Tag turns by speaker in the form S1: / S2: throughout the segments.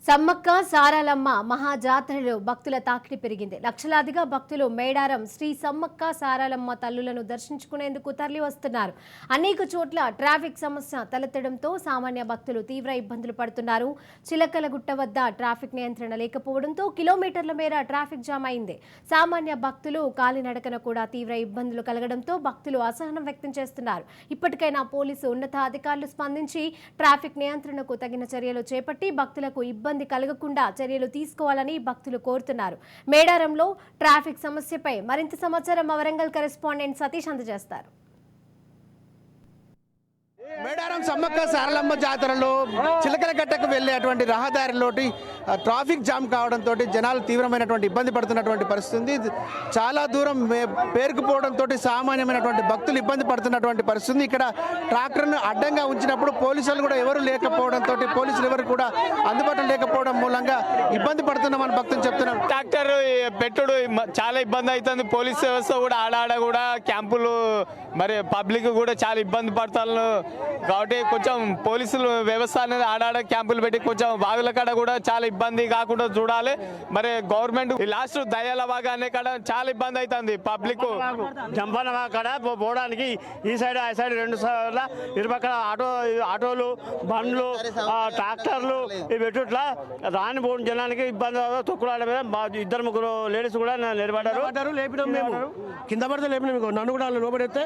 S1: సమ్మక్క సారాలమ్మ మహాజాతరలో భక్తుల తాకిడి పెరిగింది. లక్షలాదిగా భక్తులు మేడారం శ్రీ సమ్మక్క సారాలమ్మ తల్లులను దర్శించుకునేందుకు తరలి వస్తున్నారు. అనేక చోట్ల ట్రాఫిక్ సమస్య తలెత్తడంతో సామాన్య భక్తులు తీవ్ర ఇబ్బందులు పడుతున్నారు. చిలకలగుట్ట వద్ద ట్రాఫిక్ నియంత్రణ లేకపోవడంతో కిలోమీటర్ల మేర ట్రాఫిక్ జామ్ అయింది. సామాన్య భక్తులు కాలినడకన కూడా తీవ్ర ఇబ్బందులు కలగడంతో భక్తులు అసహనం వ్యక్తం చేస్తున్నారు. ఇప్పటికైనా పోలీసు ఉన్నతాధికారులు స్పందించి ట్రాఫిక్ నియంత్రణకు తగిన చర్యలు చేపట్టి భక్తులకు ఇబ్బంది కలగకుండా చర్యలు తీసుకోవాలని భక్తులు కోరుతున్నారు. మేడారంలో ట్రాఫిక్ సమస్యపై మరింత సమాచారం మా వరంగల్ కరెస్పాండెంట్ సతీష్ అందజేస్తారు.
S2: మేడారం సమ్మక్క సారలమ్మ జాతరలో చిలకలగట్టకు వెళ్ళేటువంటి రహదారిలోటి ట్రాఫిక్ జామ్ కావడంతో జనాలు తీవ్రమైనటువంటి ఇబ్బంది పడుతున్నటువంటి పరిస్థితి. చాలా దూరం పేరుకుపోవడంతో సామాన్యమైనటువంటి భక్తులు ఇబ్బంది పడుతున్నటువంటి పరిస్థితి. ఇక్కడ ట్రాక్టర్ను అడ్డంగా ఉంచినప్పుడు పోలీసులు కూడా ఎవరు లేకపోవడంతో పోలీసులు ఎవరు కూడా అందుబాటులో లేకపోవడం మూలంగా ఇబ్బంది పడుతున్నామని భక్తులు చెప్తున్నారు.
S3: ట్రాక్టర్ పెట్టుడు చాలా ఇబ్బంది అవుతుంది. పోలీస్ వ్యవస్థ కూడా ఆడాడ కూడా క్యాంపులు మరి పబ్లిక్ కూడా చాలా ఇబ్బంది పడతారు. కాబట్టి కొంచెం పోలీసులు వ్యవస్థ అనేది ఆడాడ క్యాంపులు పెట్టి కొంచెం బాగుల కాడ కూడా చాలా ఇబ్బంది కాకుండా చూడాలి. మరి గవర్నమెంట్ లాస్ట్ దయాల బాగా అనే కాడ చాలా ఇబ్బంది అవుతుంది. పబ్లిక్
S4: జంపన కాడ పోవడానికి ఈ సైడ్ ఆ సైడ్ రెండు సార్లు ఇరుపక్కల ఆటోలు బండ్లు ట్రాక్టర్లు ఇవి పెట్టుట్లా రాని పోవడం జనానికి ఇబ్బంది. తొక్కులాడ మీద ఇద్దరు ముగ్గురు లేడీస్ కూడా నిలబడ్డారు. లేపడం మేము కింద పడితే లేపిన మీకు నన్ను కూడా లోపడైతే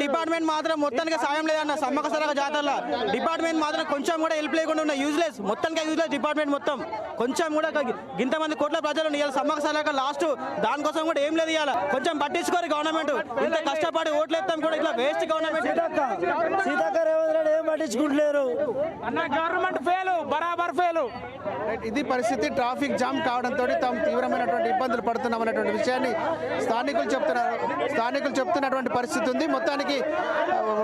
S5: డిపార్ట్మెంట్ మాత్రం మొత్తానికి సాయం లేదన్న. సమ్మక్క సారక్క జాతరలో డిపార్ట్మెంట్ మాత్రం కొంచెం కూడా హెల్ప్ లేకుండా ఉన్న యూజ్లెస్, మొత్తానికి యూజ్లెస్ డిపార్ట్మెంట్ మొత్తం. కొంచెం కూడా ఇంతమంది కోట్ల ప్రజలు ఇవాళ సమ్మక్క సారక్క లాస్ట్ దానికోసం కూడా ఏం లేదు. ఇవాళ కొంచెం పట్టించుకోరు గవర్నమెంట్. ఇంత కష్టపడి ఓట్లు ఎత్తాం కూడా ఇట్లా వేస్ట్ గవర్నమెంట్.
S4: ఏం పట్టించుకుంటలేరు
S3: అన్న. గవర్నమెంట్ ఫెయిల్, బరాబర్ ఫెయిల్.
S2: ఇది పరిస్థితి. ట్రాఫిక్ జామ్ కావడంతో తాము తీవ్రమైనటువంటి ఇబ్బందులు పడుతున్నామనేటువంటి విషయాన్ని స్థానికులు చెప్తున్నటువంటి పరిస్థితి ఉంది. మొత్తానికి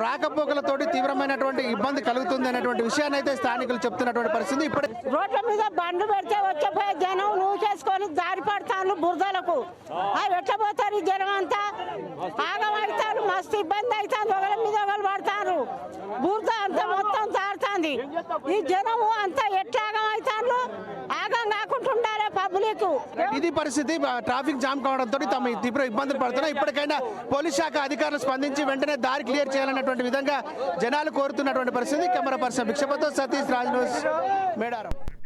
S2: రాకపోకలతోటి తీవ్రమైనటువంటి ఇబ్బంది కలుగుతుంది అనేటువంటి విషయాన్ని అయితే స్థానికులు చెప్తున్నటువంటి పరిస్థితి. ఇప్పుడే
S6: రోడ్ల మీద బండ్లు పెడితే వచ్చేపోయే జనం నువ్వు చేసుకొని దారి పడతాను బురదలకు. అవి ఎట్లా పోతారు? ఈ జనం అంతా ఆగమవుతారు. మస్తు ఇబ్బంది అవుతుంది. ఒకరి మీద ఒకరు పడతారు. బురద అంతా మొత్తం తారుతుంది. ఈ జనము అంతా ఎట్లా ఆగమవుతారు? ఆగం కాకుండా ఉండాలి పబ్లిక్.
S2: ఇది పరిస్థితి. ట్రాఫిక్ జామ్ కావడంతో తమ తీవ్ర ఇబ్బందులు పడుతున్నాయి. ఇప్పటికైనా పోలీస్ శాఖ అధికారులు స్పందించి వెంటనే దారి క్లియర్ చేయాలన్నటువంటి విధంగా జనాలు కోరుతున్నటువంటి పరిస్థితి. కెమెరా పర్సన్ భిక్షపతో సతీష్ రాజ్ న్యూస్ మేడారం.